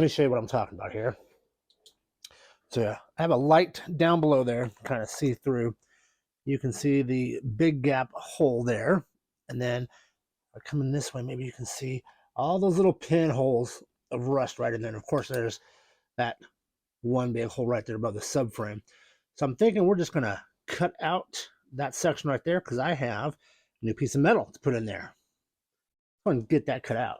let me show you what I'm talking about here. So I have a light down below there, kind of see through. You can see the big gap hole there. And then coming this way, maybe you can see all those little pinholes of rust right in there. And of course, there's that one big hole right there above the subframe. So I'm thinking we're just going to cut out that section right there because I have a new piece of metal to put in there. I'm going to get that cut out.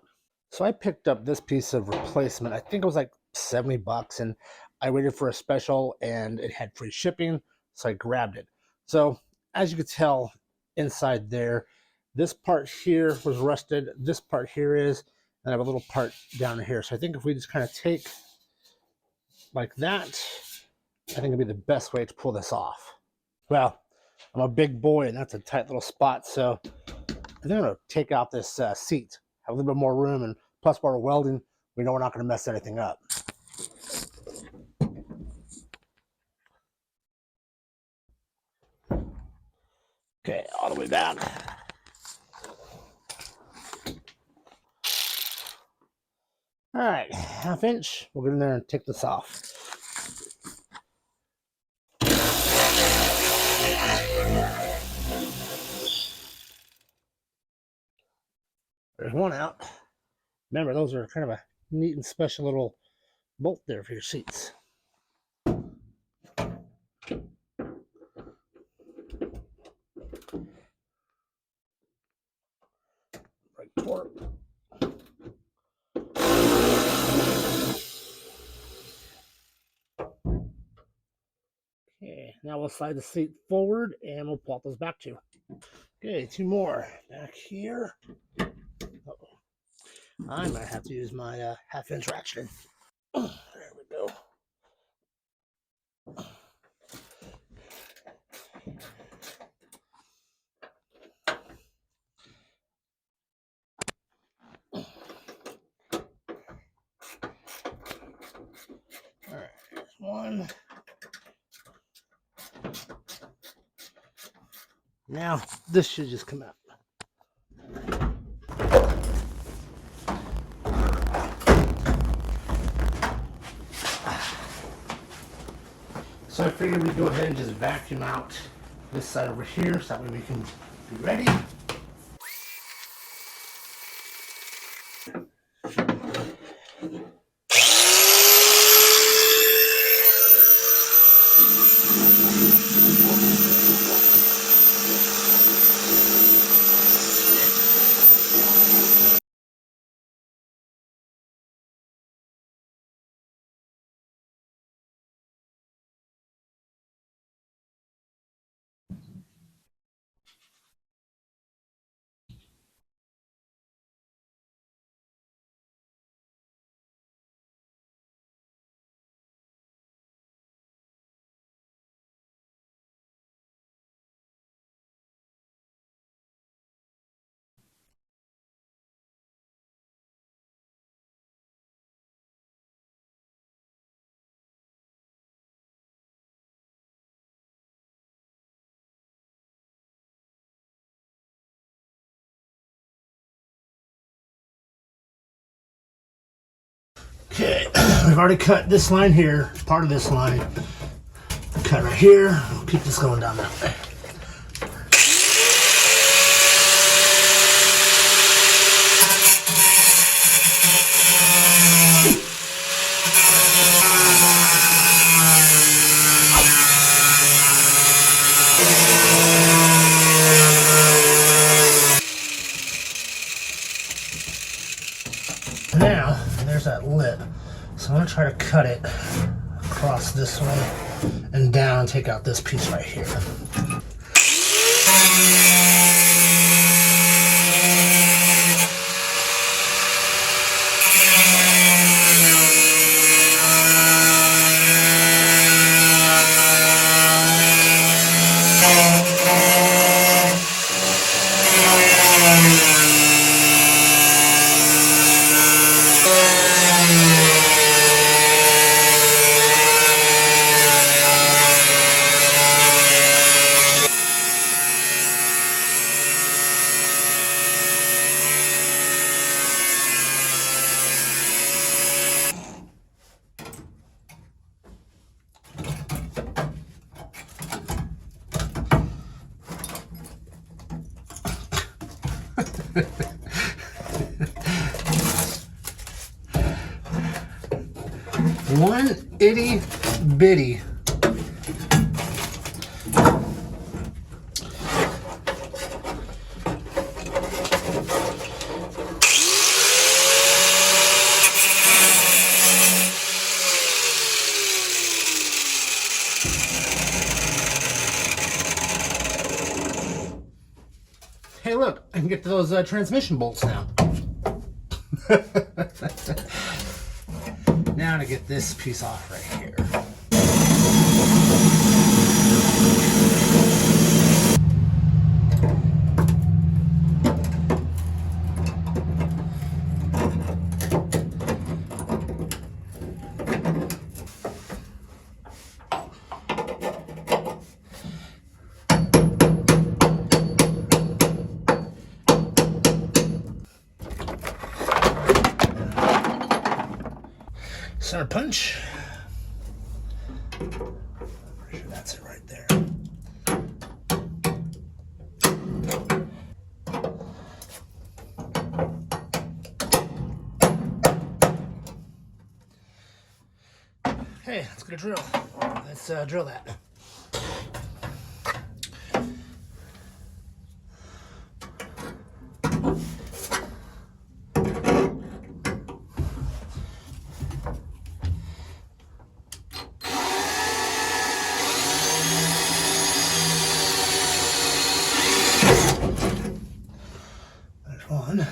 So I picked up this piece of replacement. I think it was like $70, and I waited for a special and it had free shipping, so I grabbed it. So as you can tell inside there, this part here was rusted, this part here is, and I have a little part down here. So I think if we just kind of take like that, I think it'd be the best way to pull this off. Well, I'm a big boy and that's a tight little spot, so I'm gonna take out this seat, have a little bit more room, and plus while we're welding, we know we're not gonna mess anything up. Okay, all the way back. All right, 1/2 inch. We'll get in there and take this off. There's one out. Remember, those are kind of a neat and special little bolt there for your seats. Right port. Okay, now we'll slide the seat forward and we'll plot those back too. Okay, 2 more back here. Uh-oh. I might have to use my 1/2 inch ratchet. There we go. All right, there's one. Now this should just come out. So I figured we'd go ahead and just vacuum out this side over here so that way we can be ready. Okay, we've already cut this line here, part of this line. Cut right here. We'll keep this going down that way. Now, there's that lip. So I'm going to try to cut it across this way and down, take out this piece right here. One itty bitty. Hey, look, I can get to those transmission bolts now. Now to get this piece off right here. Center punch. Pretty sure that's it right there. Hey, let's get a drill. Let's drill that. There's one.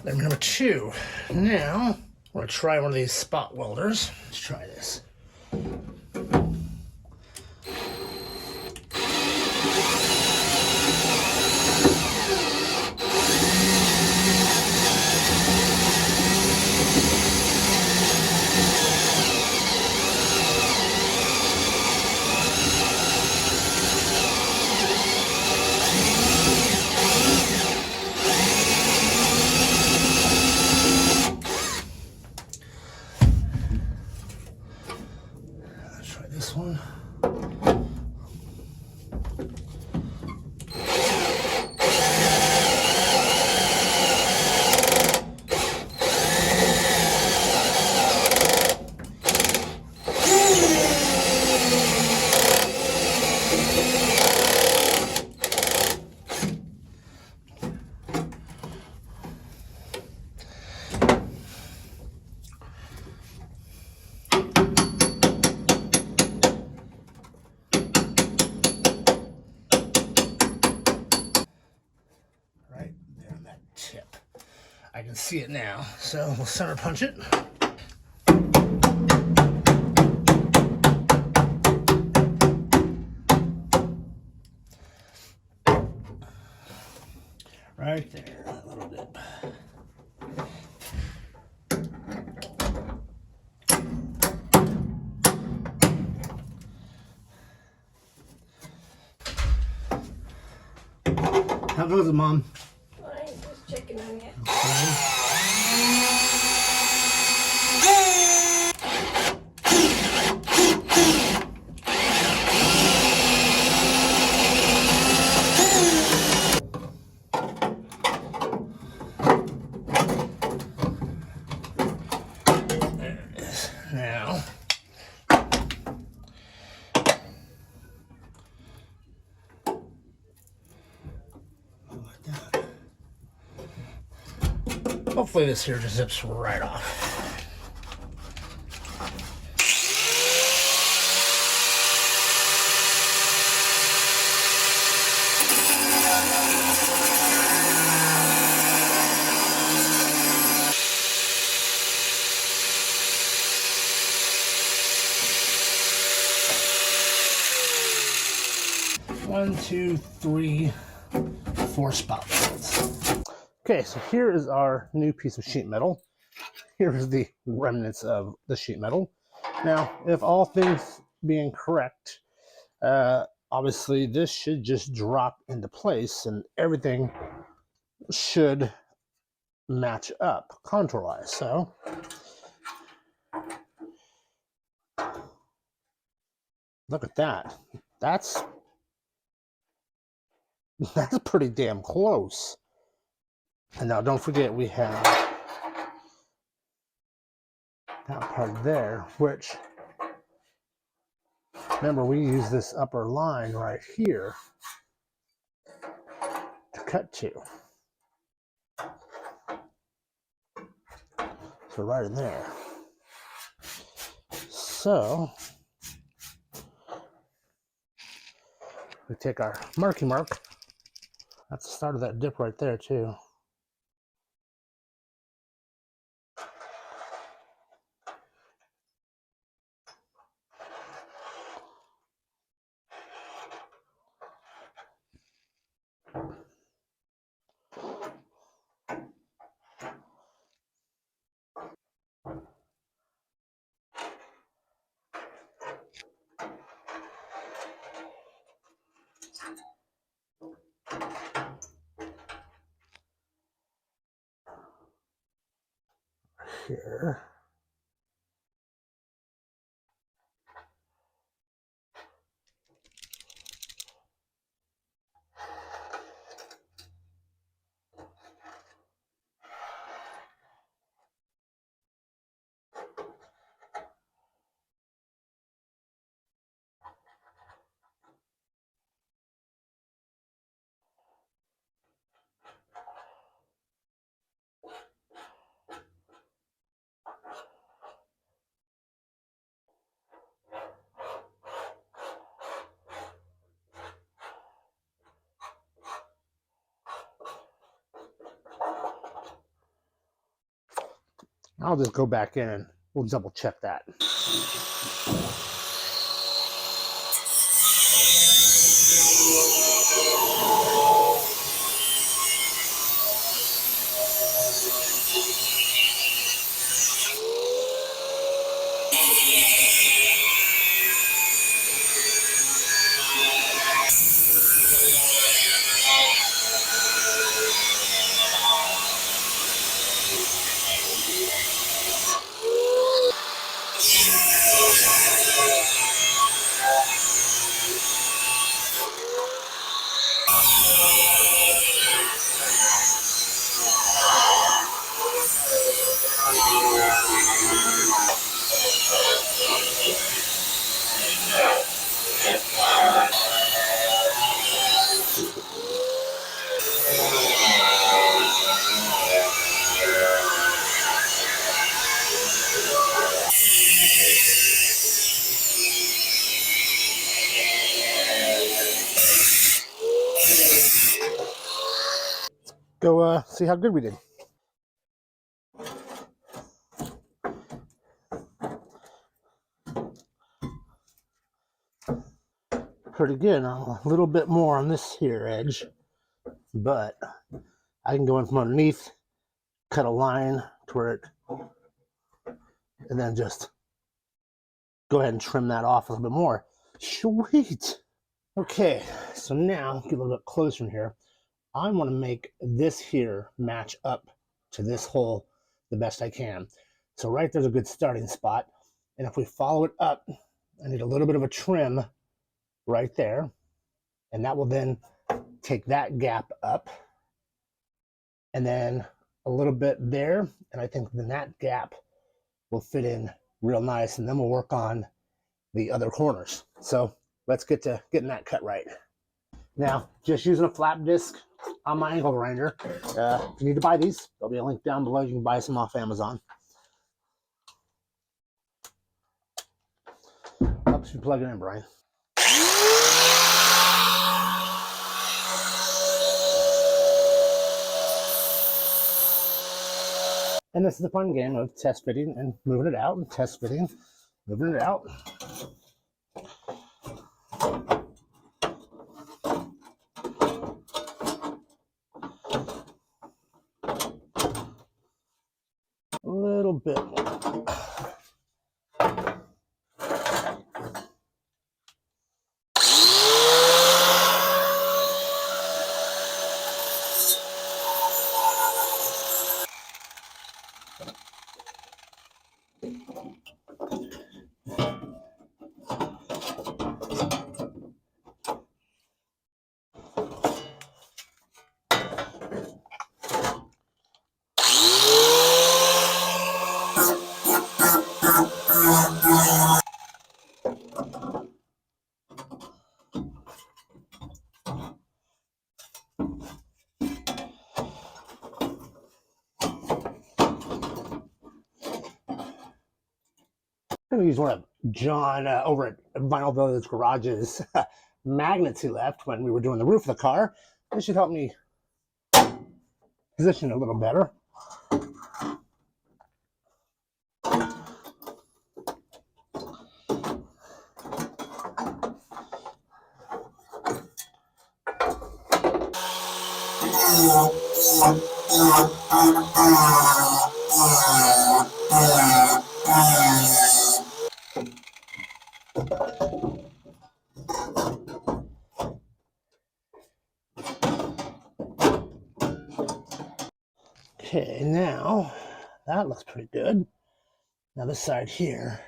Number two. Now, I'm going to try one of these spot welders. Let's try this. This one. Tip. I can see it now, so we'll center punch it. Right there, that little dip. How goes it, Mom? Checking on you. There it is. Now, like that. Hopefully this here just zips right off. One, two, three, 4 spot welds. Okay, so here is our new piece of sheet metal. Here's the remnants of the sheet metal. Now, if all things being correct, obviously this should just drop into place and everything should match up contour-wise. So look at that. That's pretty damn close. And now don't forget we have that part there, which, remember, we use this upper line right here to cut to. So right in there. So we take our marky mark. That's the start of that dip right there too. Here. I'll just go back in and we'll double check that. Go see how good we did. Pretty good. A little bit more on this here edge, but I can go in from underneath, cut a line to where it, and then just go ahead and trim that off a little bit more. Sweet. Okay, so now get a little bit closer in here. I want to make this here match up to this hole the best I can. So right there's a good starting spot. And if we follow it up, I need a little bit of a trim right there. And that will then take that gap up. And then a little bit there. And I think then that gap will fit in real nice. And then we'll work on the other corners. So let's get to getting that cut right. Now, just using a flap disc on my angle grinder. If you need to buy these, there'll be a link down below. You can buy some off Amazon. Helps you plug it in, Brian. And this is the fun game of test fitting and moving it out, and test fitting, moving it out. A little bit more. going to use one of John over at Vinyl Village Garage's magnets he left when we were doing the roof of the car. This should help me position it a little better. Okay, now that looks pretty good. Now this side here.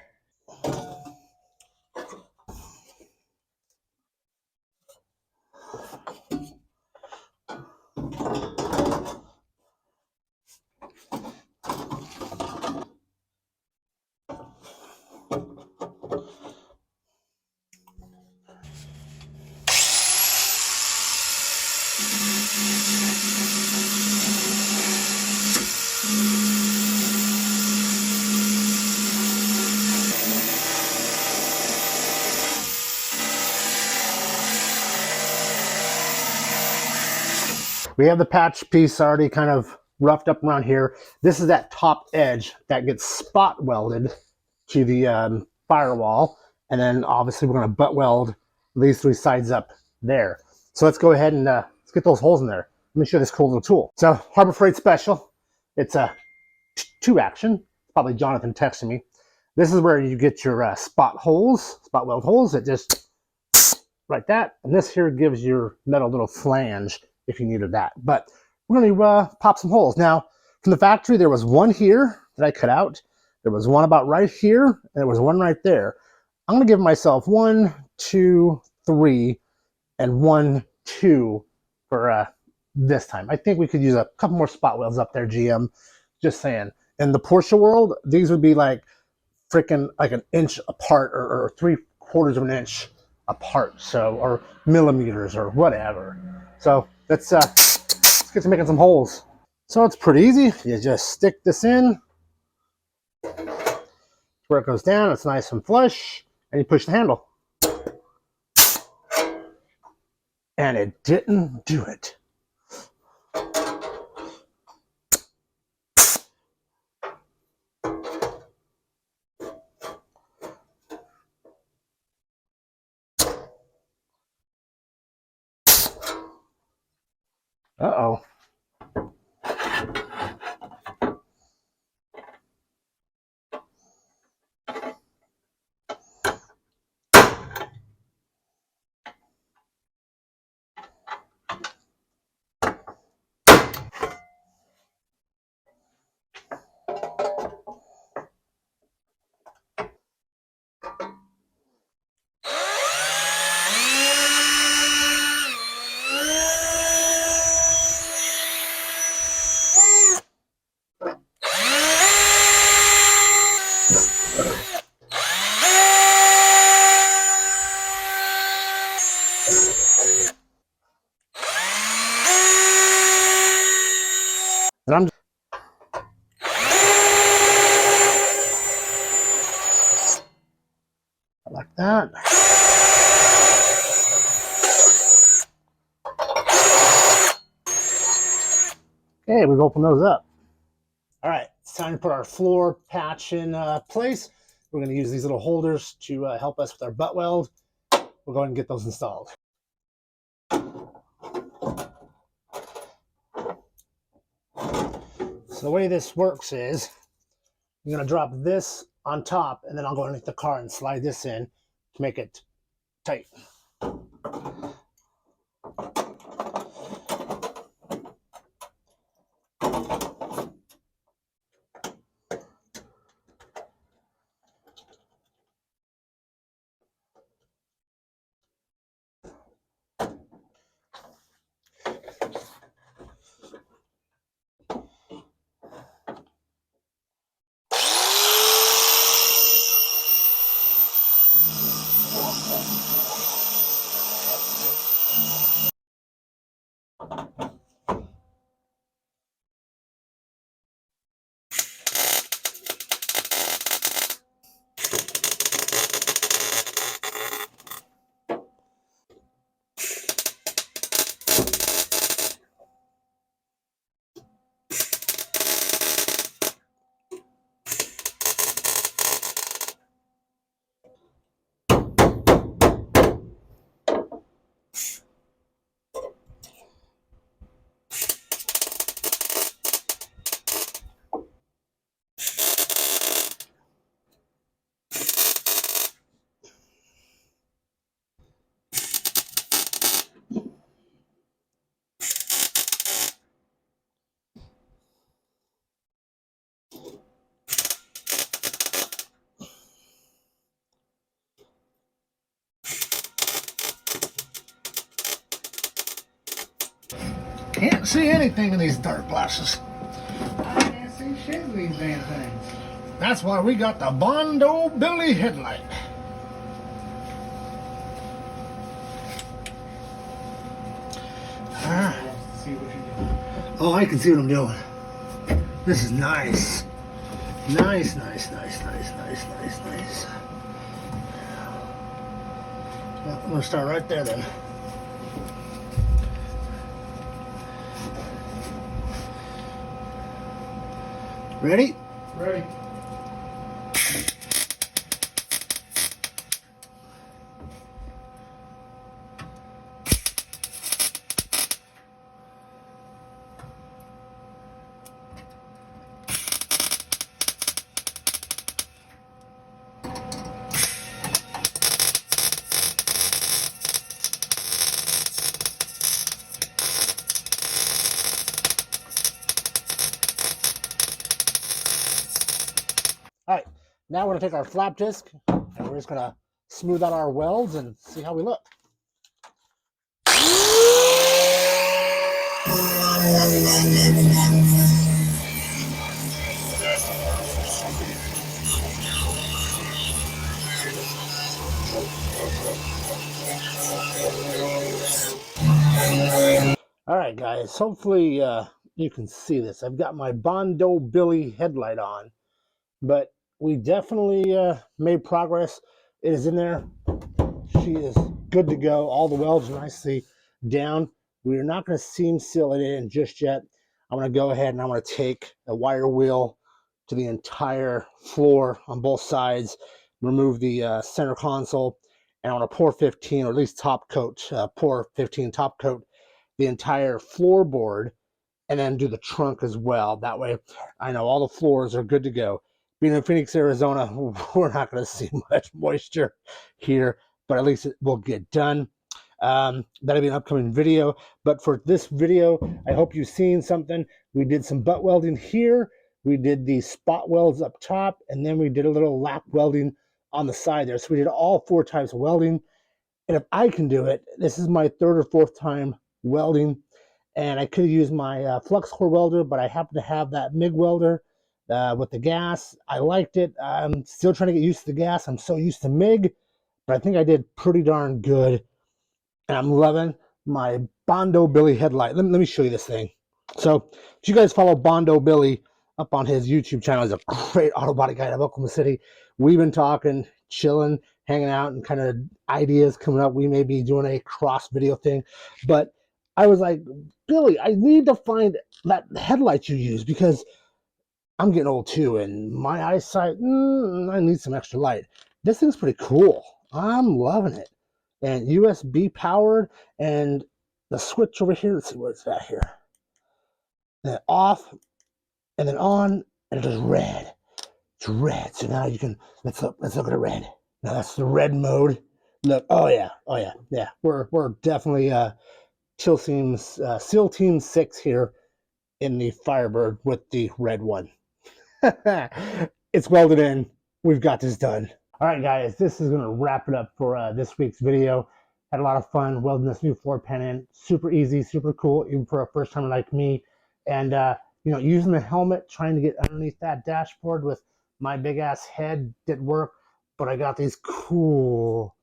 We have the patch piece already kind of roughed up around here. This is that top edge that gets spot welded to the firewall. And then obviously we're going to butt weld these three sides up there. So let's go ahead and let's get those holes in there. Let me show you this cool little tool. So Harbor Freight Special. It's a 2-action. Probably Jonathan texting me. This is where you get your spot weld holes. It just like that. And this here gives your metal little flange if you needed that. But we're going to pop some holes. Now, from the factory, there was one here that I cut out. There was one about right here, and there was one right there. I'm going to give myself 1, 2, 3, and 1, 2 for this time. I think we could use a couple more spot welds up there, GM. Just saying. In the Porsche world, these would be like freaking like an inch apart or 3/4 of an inch apart, so, or millimeters or whatever. So let's get to making some holes. So it's pretty easy. You just stick this in where it goes down. It's nice and flush, and you push the handle. And it didn't do it. Uh-oh. And I'm like that. Okay, we've opened those up. All right, it's time to put our floor patch in place. We're going to use these little holders to help us with our butt weld. We'll go ahead and get those installed. So the way this works is I'm going to drop this on top, and then I'll go underneath the car and slide this in to make it tight. Can't see anything in these dark glasses. I can't see shit in these damn things. That's why we got the Bondo Billy headlight. Ah. See what you're doing. Oh, I can see what I'm doing. This is nice. Nice, nice, nice, nice, nice, nice, nice. Well, I'm gonna start right there then. Ready? Ready. All right, now we're gonna take our flap disc and we're just gonna smooth out our welds and see how we look. All right, guys, hopefully you can see this. I've got my Bondo Billy headlight on, but we definitely made progress. It is in there. She is good to go. All the welds are nicely down. We're not going to seam seal it in just yet. I'm going to go ahead and I'm going to take a wire wheel to the entire floor on both sides, remove the center console, and I'm going to pour 15, or at least top coat, pour 15 top coat the entire floorboard, and then do the trunk as well. That way, I know all the floors are good to go. Being in Phoenix, Arizona, we're not going to see much moisture here, but at least it will get done. That'll be an upcoming video. But for this video, I hope you've seen something. We did some butt welding here. We did the spot welds up top, and then we did a little lap welding on the side there. So we did all 4 types of welding. And if I can do it, this is my 3rd or 4th time welding, and I could have used my flux core welder, but I happen to have that MIG welder with the gas. I liked it. I'm still trying to get used to the gas. I'm so used to MIG, but I think I did pretty darn good, and I'm loving my Bondo Billy headlight. Let me show you this thing. So if you guys follow Bondo Billy up on his YouTube channel, he's a great auto body guy out of Oklahoma City. We've been talking, chilling, hanging out, and kind of ideas coming up. We may be doing a cross video thing, but I was like, Billy, I need to find that headlight you use because I'm getting old too, and my eyesight, I need some extra light. This thing's pretty cool. I'm loving it. And USB powered, and the switch over here, let's see where it's at here. And then off, and then on, and it is red. It's red. So now you can, let's look at the red. Now that's the red mode. Look, oh yeah. We're definitely SEAL Team 6 here in the Firebird with the red one. It's welded in. We've got this done. All right, guys, this is going to wrap it up for this week's video. Had a lot of fun welding this new floor pan in. Super easy, super cool, even for a first timer like me. And, using the helmet, trying to get underneath that dashboard with my big ass head didn't work. But I got these cool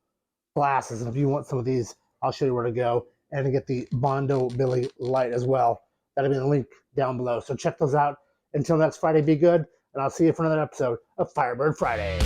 glasses. And if you want some of these, I'll show you where to go. And to get the Bondo Billy light as well. That'll be in the link down below. So check those out. Until next Friday, be good. And I'll see you for another episode of Firebird Friday.